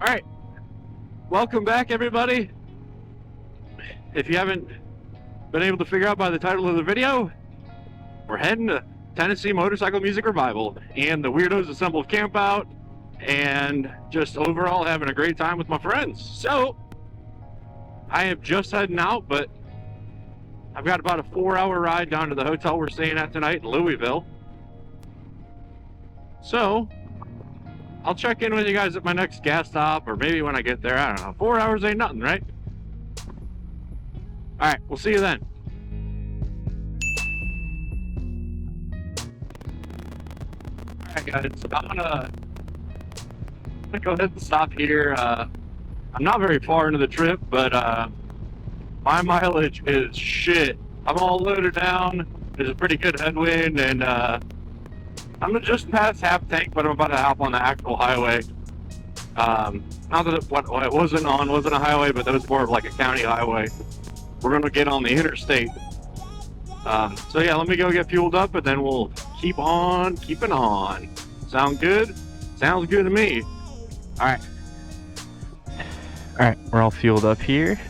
All right, welcome back, everybody. If you haven't been able to figure out by the title of the video, we're heading to Tennessee Motorcycle Music Revival and the Weirdos Assemble Campout, and just overall having a great time with my friends. So I am just heading out, but I've got about a 4-hour ride down to the hotel we're staying at tonight in Louisville. So I'll check in with you guys at my next gas stop, or maybe when I get there. I don't know. 4 hours ain't nothing, right? All right, we'll see you then. All right, guys, I'm gonna go ahead and stop here. I'm not very far into the trip, but my mileage is shit. I'm all loaded down. There's a pretty good headwind, and I'm just past half tank, but I'm about to hop on the actual highway. Not that it wasn't a highway, but that was more of like a county highway. We're gonna get on the interstate. So yeah, let me go get fueled up, and then we'll keep on keeping on. Sound good? Sounds good to me. All right, we're all fueled up here.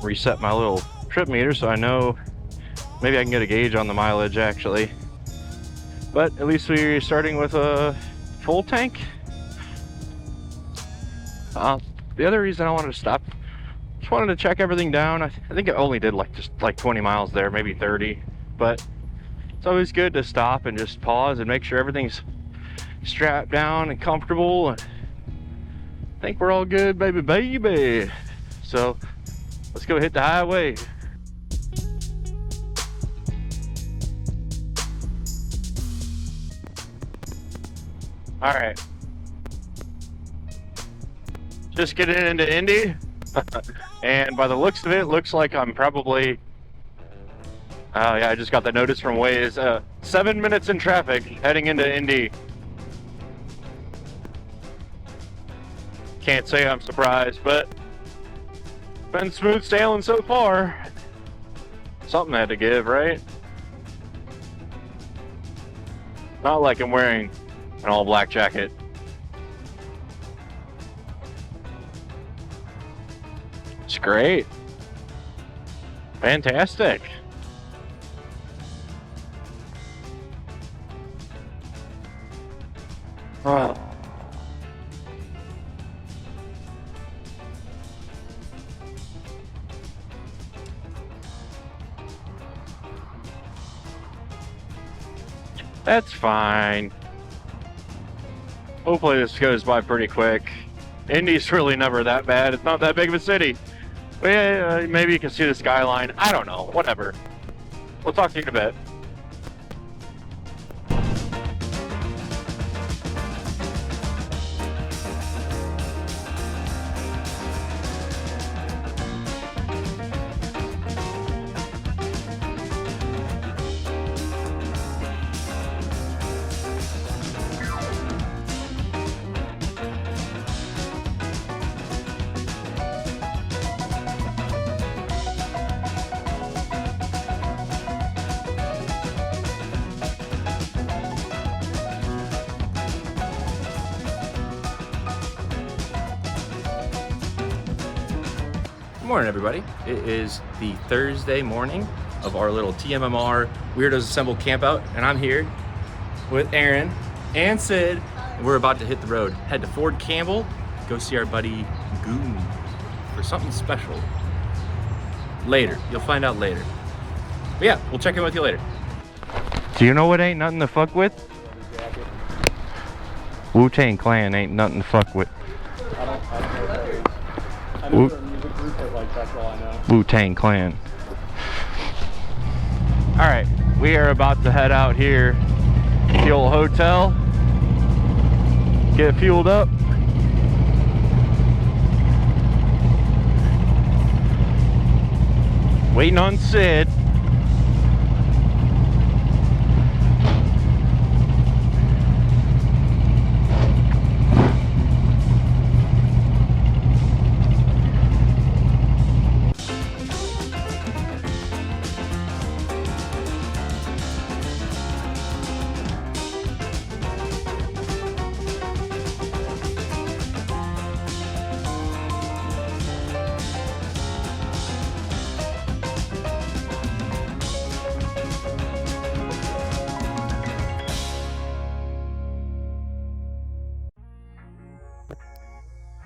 Reset my little trip meter so I know maybe I can get a gauge on the mileage actually. But at least we're starting with a full tank. The other reason I wanted to stop, just wanted to check everything down. I think it only did just 20 miles there, maybe 30, but it's always good to stop and just pause and make sure everything's strapped down and comfortable. I think we're all good, baby. So let's go hit the highway. All right, just getting into Indy, and by the looks of it, looks like I'm probably, yeah, I just got the notice from Waze, 7 minutes in traffic heading into Indy. Can't say I'm surprised, but been smooth sailing so far. Something had to give, right? Not like I'm wearing an all black jacket. It's great. Fantastic. Oh. That's fine. Hopefully this goes by pretty quick. Indy's really never that bad. It's not that big of a city. But yeah, maybe you can see the skyline. I don't know. Whatever. We'll talk to you in a bit. Good morning, everybody. It is the Thursday morning of our little TMMR Weirdos Assemble Campout, and I'm here with Aaron and Sid. And we're about to hit the road, head to Fort Campbell, go see our buddy Goon for something special. Later, you'll find out later. But yeah, we'll check in with you later. Do you know what ain't nothing to fuck with? Wu-Tang Clan ain't nothing to fuck with. Wu-Tang Clan. Alright, we are about to head out here to the old hotel, get fueled up. Waiting on Sid.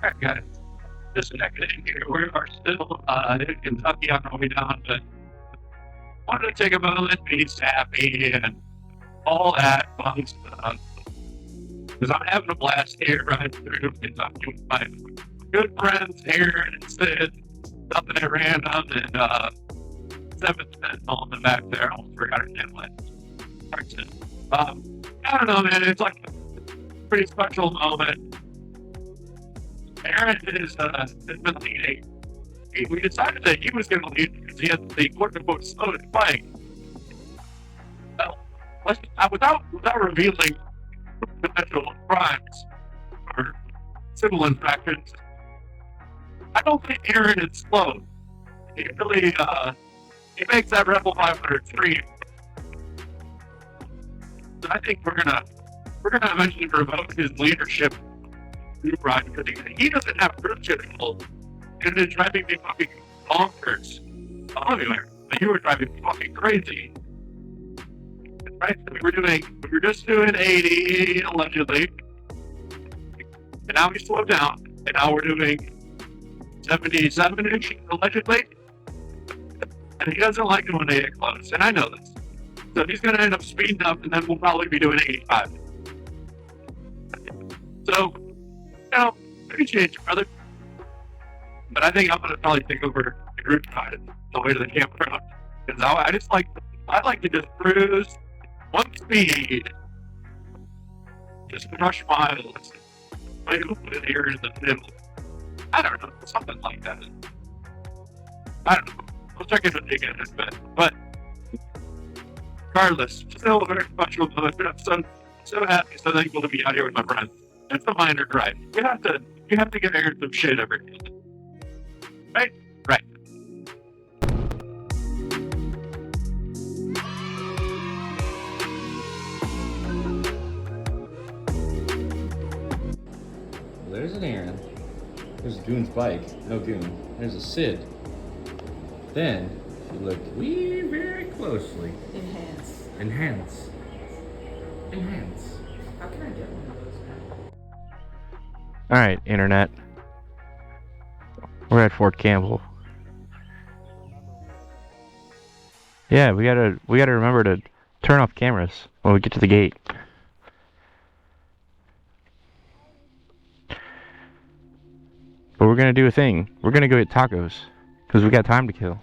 Alright guys, disconnected in here. We are still in Kentucky on our way down, but wanted to take a moment, be sappy, and all that fun stuff. Because I'm having a blast here right through Kentucky with my good friends Aaron and Sid, something at random, and 7th on the back there. I almost forgot her name. I don't know, man. It's like a pretty special moment. Aaron is been leading. We decided that he was going to lead because he had the quote-unquote slowest playing. Well, without revealing potential crimes or civil infractions, I don't think Aaron is slow. He really he makes that Rebel 500 stream. So I think we're gonna eventually revoke his leadership group ride because he doesn't have cruise control. And it's driving me fucking bonkers. Anyway, you were driving me fucking crazy. Right? We were just doing 80 allegedly. And now we slowed down. And now we're doing 77-ish allegedly. And he doesn't like doing 80 close. And I know this. So he's gonna end up speeding up and then we'll probably be doing 85. So, appreciate you, brother. But I think I'm gonna probably take over the group ride the way to the campground. Because I like to just cruise one speed. Just crush miles. Play with ears in the middle. I don't know, something like that. I don't know. We'll check it again in a bit. But regardless, still a very special moment. I'm so happy, so thankful to be out here with my friends. It's a minor gripe. You have to give Aaron some shit every day. Right? Right. Well, there's an Aaron. There's a Goon's bike. No Goon. There's a Sid. Then, if you look very closely. Enhance. How can I get one of those now? Alright, internet. We're at Fort Campbell. Yeah, we gotta remember to turn off cameras when we get to the gate. But we're gonna do a thing. We're gonna go get tacos. Because we got time to kill.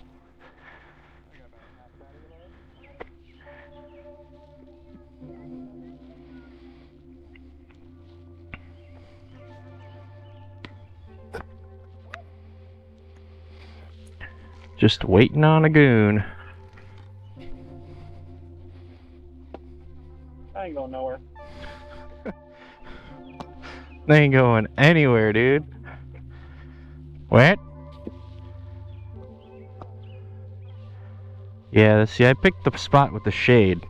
Just waiting on a goon. I ain't going nowhere. They ain't going anywhere, dude. What? Yeah, see, I picked the spot with the shade.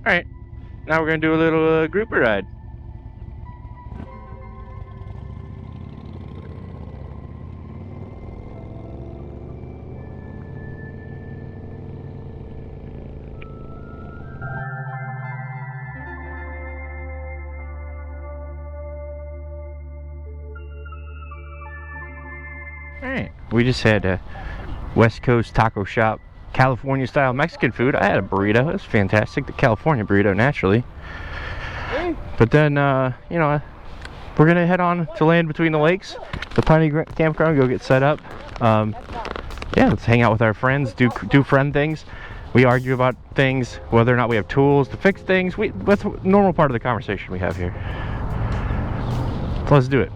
Alright, now we're gonna do a little grouper ride. Alright, we just had a West Coast taco shop, California style Mexican food. I had a burrito. It was fantastic. The California burrito, naturally. But then, we're gonna head on to land between the lakes, the Piney Campground, go get set up. Yeah, let's hang out with our friends, do friend things. We argue about things, whether or not we have tools to fix things. That's a normal part of the conversation we have here. So let's do it.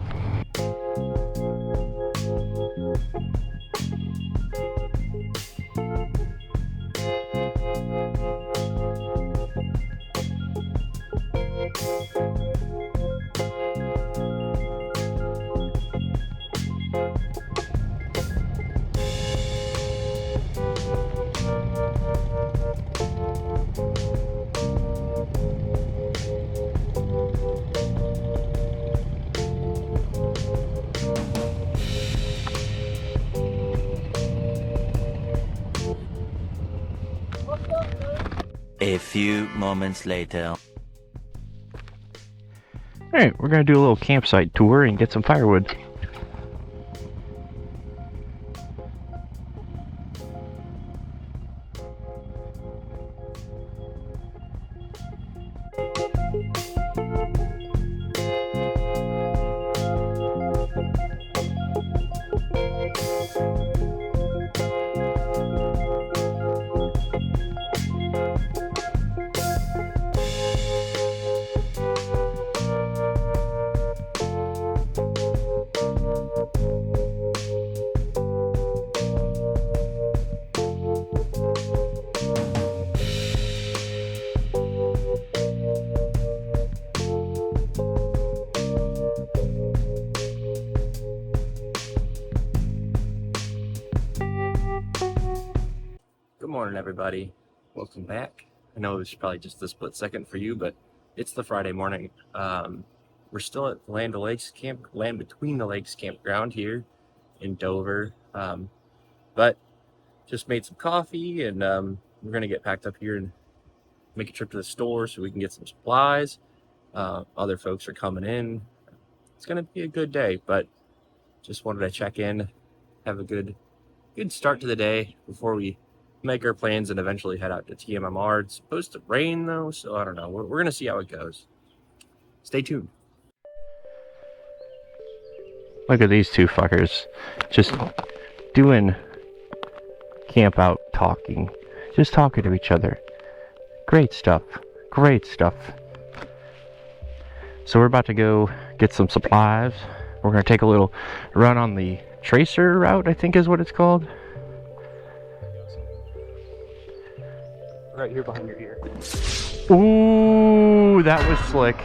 few moments later. Alright, we're gonna do a little campsite tour and get some firewood. Good morning, everybody. Welcome back. I know it's probably just a split second for you, but it's the Friday morning. We're still at Land Between the Lakes campground here in Dover. But just made some coffee, and we're gonna get packed up here and make a trip to the store so we can get some supplies. Other folks are coming in. It's gonna be a good day, but just wanted to check in, have a good start to the day before we make our plans and eventually head out to TMMR. It's supposed to rain though, so I don't know. We're gonna see how it goes. Stay tuned. Look at these two fuckers. Just doing camp out talking. Just talking to each other. Great stuff. Great stuff. So we're about to go get some supplies. We're gonna take a little run on the tracer route, I think is what it's called. Right here behind your ear. Ooh, that was slick.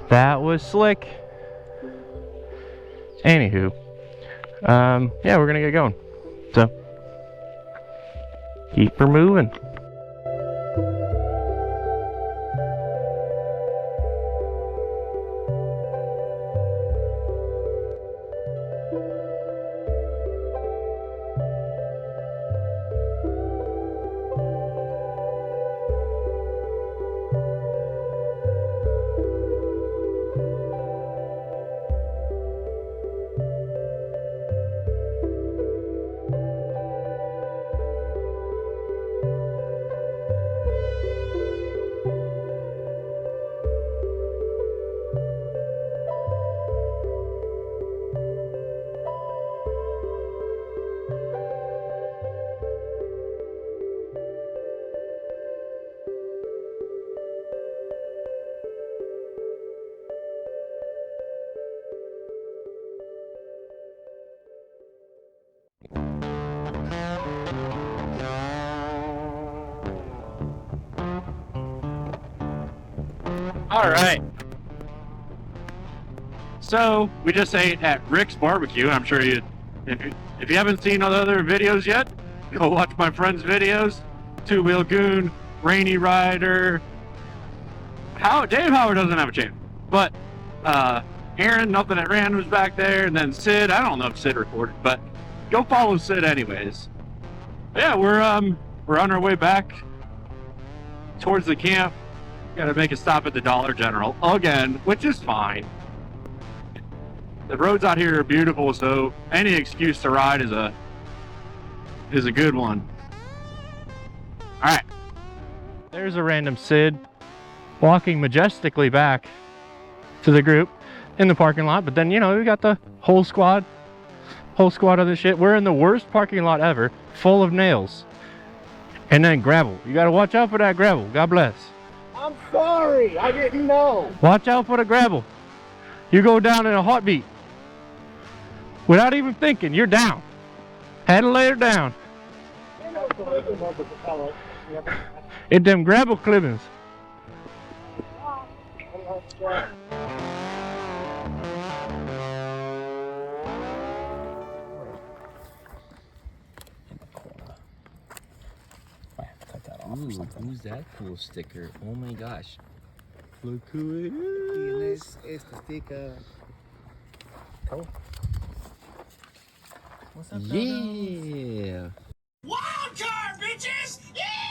That was slick. Anywho, yeah, we're gonna get going. So, keep her moving. All right. So we just ate at Rick's Barbecue. I'm sure if you haven't seen all the other videos yet, go watch my friend's videos. Two Wheel Goon, Rainy Rider. Dave Howard doesn't have a channel, but Aaron, Nothing at Rand was back there, and then Sid. I don't know if Sid recorded, but go follow Sid anyways. Yeah, we're on our way back towards the camp. Gotta make a stop at the Dollar General again, which is fine. The roads out here are beautiful, so any excuse to ride is a good one. All right. There's a random Sid walking majestically back to the group in the parking lot, but then, you know, we got the whole squad of this shit. We're in the worst parking lot ever, full of nails. And then gravel. You gotta watch out for that gravel. God bless. I'm sorry, I didn't know. Watch out for the gravel. You go down in a heartbeat. Without even thinking, you're down. Had to lay her down. It's them gravel clippings. Ooh, who's that cool sticker? Oh my gosh. Look who it is. It's the sticker. Cool. What's up, Yeah. Wild card, bitches! Yeah!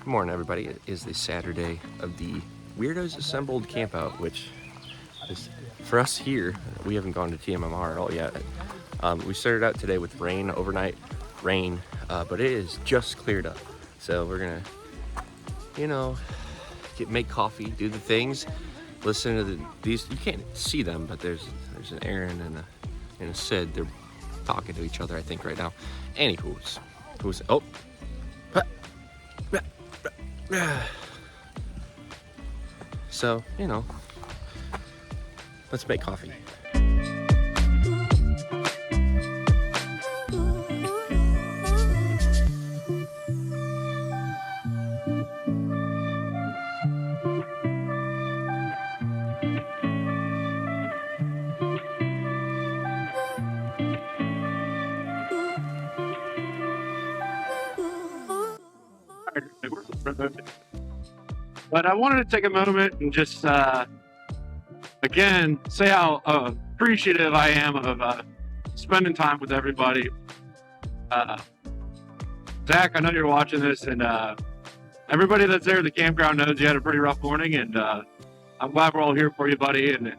Good morning, everybody. It is the Saturday of the Weirdos Assembled Campout, which is, for us here, we haven't gone to TMMR at all yet. We started out today with rain, overnight rain, but it is just cleared up. So we're gonna, you know, make coffee, do the things, listen to these. You can't see them, but there's an Aaron and a Sid. They're talking to each other, I think, right now. Anywho's, oh. So, you know, let's make coffee. But I wanted to take a moment and just, again, say how appreciative I am of spending time with everybody. Zach, I know you're watching this, and everybody that's there at the campground knows you had a pretty rough morning, and I'm glad we're all here for you, buddy. And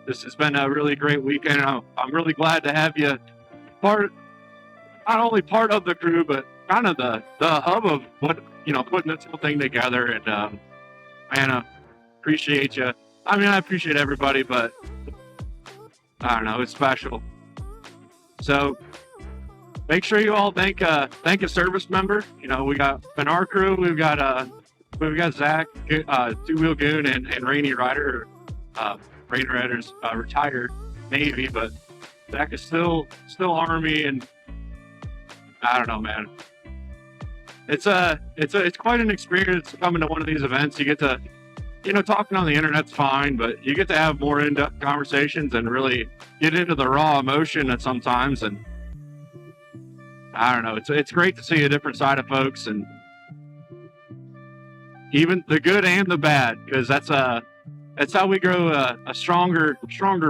this has been a really great weekend. I'm really glad to have you not only part of the crew, but kind of the hub of what, you know, putting this whole thing together. And man, appreciate you. I mean, I appreciate everybody, but I don't know, it's special. So make sure you all thank a service member. You know, we got in our crew, we've got Zach, Two Wheel Goon, and Rainy Rider. Rainy Rider's retired Navy, but Zach is still Army, and I don't know, man. It's quite an experience coming to one of these events. You get to, you know, talking on the internet's fine, but you get to have more in-depth conversations and really get into the raw emotion at sometimes. And I don't know, it's great to see a different side of folks, and even the good and the bad, because that's how we grow a stronger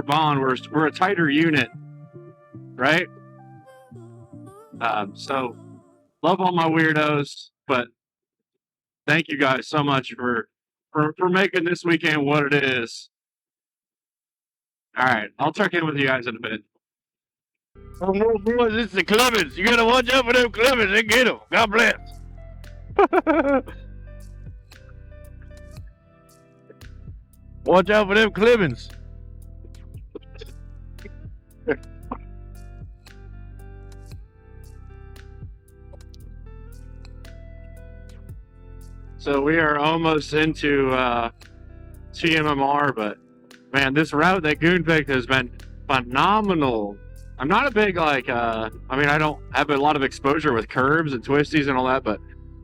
bond. We're a tighter unit, right? So love all my weirdos, but thank you guys so much for making this weekend what it is. All right, I'll check in with you guys in a bit. Oh no, boys, it's the clubbers. You gotta watch out for them clubbers. They get them. God bless. Watch out for them clippings. So we are almost into TMMR, but man, this route that Goon picked has been phenomenal. I'm not a big I don't have a lot of exposure with curbs and twisties and all that, but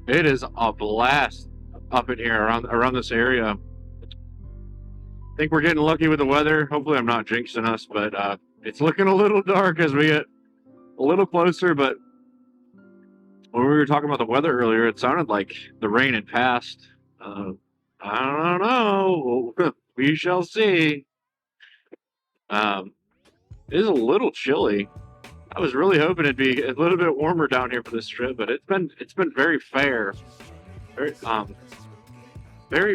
it is a blast up in here around this area. I think we're getting lucky with the weather. Hopefully I'm not jinxing us, but it's looking a little dark as we get a little closer. But when we were talking about the weather earlier, it sounded like the rain had passed. I don't know. We shall see. It is a little chilly. I was really hoping it'd be a little bit warmer down here for this trip, but it's been very fair. Very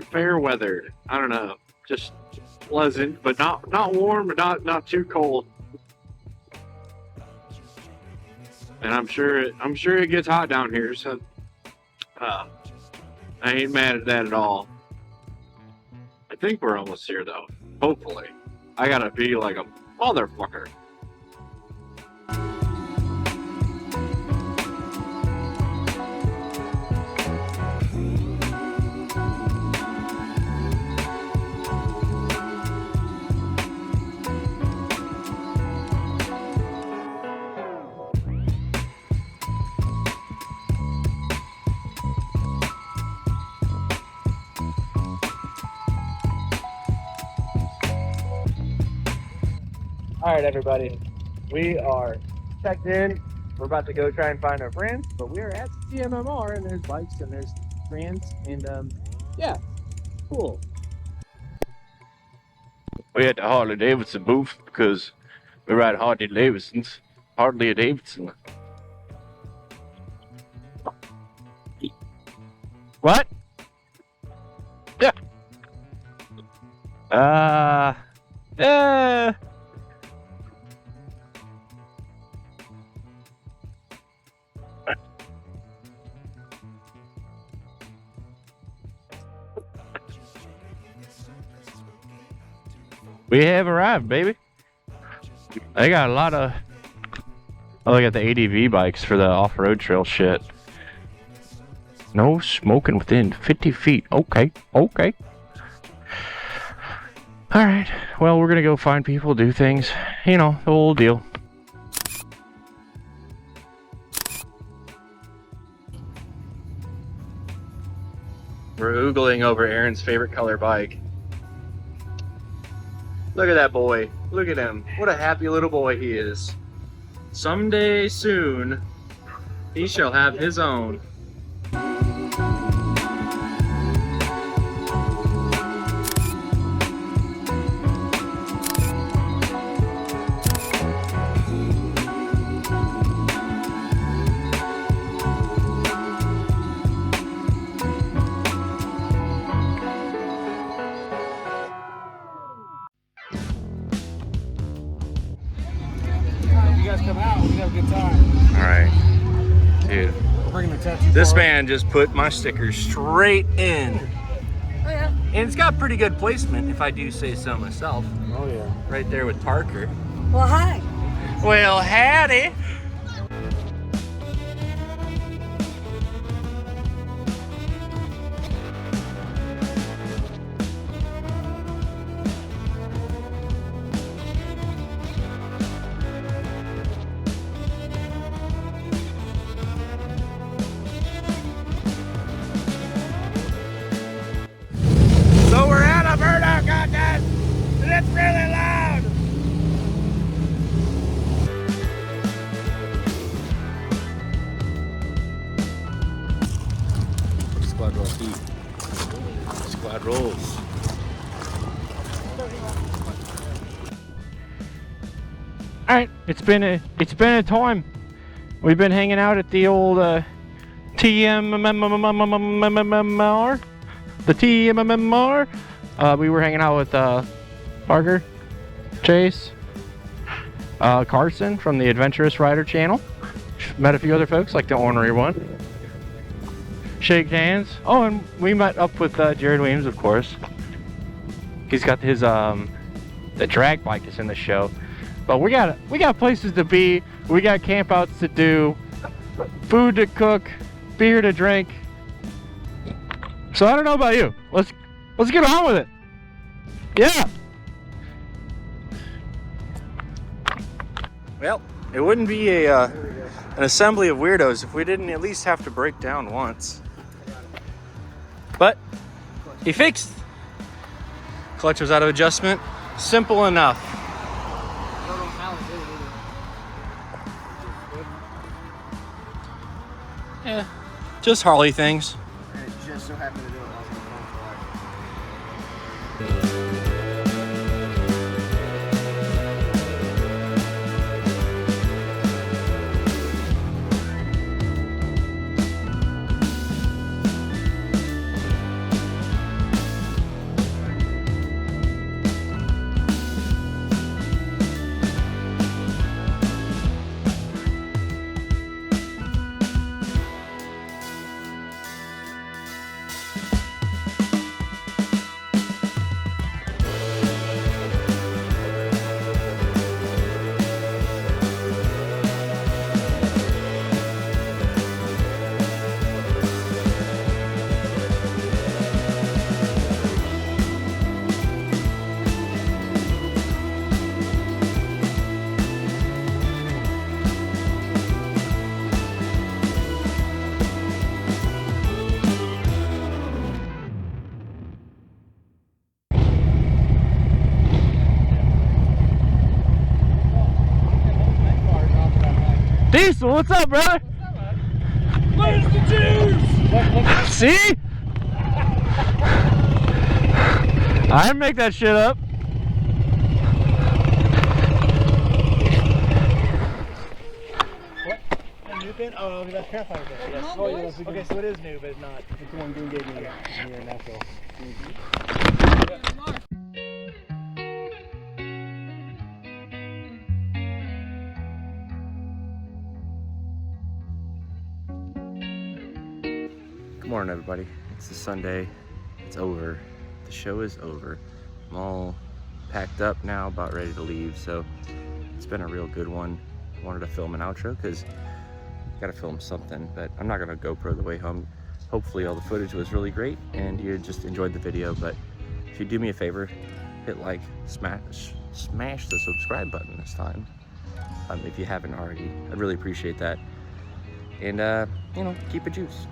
fair weathered. I don't know. Just pleasant, but not warm, but not too cold. And I'm sure it gets hot down here, so I ain't mad at that at all. I think we're almost here though. Hopefully. I gotta be like a motherfucker. All right, everybody, we are checked in. We're about to go try and find our friends, but we are at TMMR, and there's bikes and there's friends, and yeah, cool. We at the Harley Davidson booth because we ride Harley Davidsons. Harley Davidson. What? Yeah. Yeah. We have arrived, baby. They got a lot of... Oh, they got the ADV bikes for the off-road trail shit. No smoking within 50 feet. Okay, okay. Alright, well, we're gonna go find people, do things. You know, the whole deal. We're oogling over Aaron's favorite color bike. Look at that boy. Look at him. What a happy little boy he is. Someday soon, he shall have his own. Come out, we have a good time. Alright. Dude. We're bringing the tattoo. This man just put my sticker straight in. Oh yeah. And it's got pretty good placement, if I do say so myself. Oh yeah. Right there with Parker. Well, hi. Well, howdy. So we're at a Murdoch contest, and it's really loud. Squad roll deep. Squad rolls. All right, it's been a time. We've been hanging out at the old TMMR. The TMMR. We were hanging out with Parker, Chase, Carson from the Adventurous Rider channel. Met a few other folks like the ornery one. Shake hands. Oh, and we met up with Jared Williams, of course. He's got his the drag bike that's in the show. But we got places to be. We got campouts to do, food to cook, beer to drink. So I don't know about you. Let's get on with it. Yeah. Well, it wouldn't be an assembly of weirdos if we didn't at least have to break down once. But he fixed. Clutch was out of adjustment. Simple enough. Yeah, just Harley things. And it just so happened to do it while I was on the phone. Diesel, what's up, brother? Where's the juice? See? I didn't make that shit up. pin? Oh, that's Campfire pin. Yes. Oh, yeah, Okay, so it is new, but it's not. It's the one Goon gave me here in Nashville. Good morning, everybody. It's a Sunday. It's over. The show is over. I'm all packed up now, about ready to leave. So it's been a real good one. I wanted to film an outro because got to film something, but I'm not gonna GoPro the way home. Hopefully all the footage was really great and you just enjoyed the video. But if you do me a favor, hit like, smash the subscribe button this time. If you haven't already, I'd really appreciate that. And you know, keep it juice.